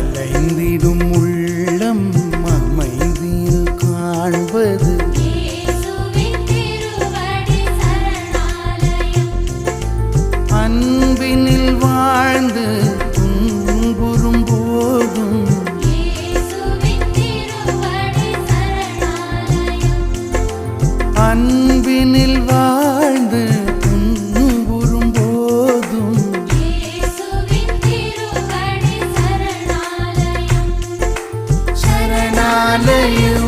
அலைந்திடும் உள்ளம் அமைதியில் காண்பது அன்பினில் வாழ்ந்து துன்புறும் போதும் அன்பினில் வாழ்ந்து துன்புறும் போதும் சரணாலயம்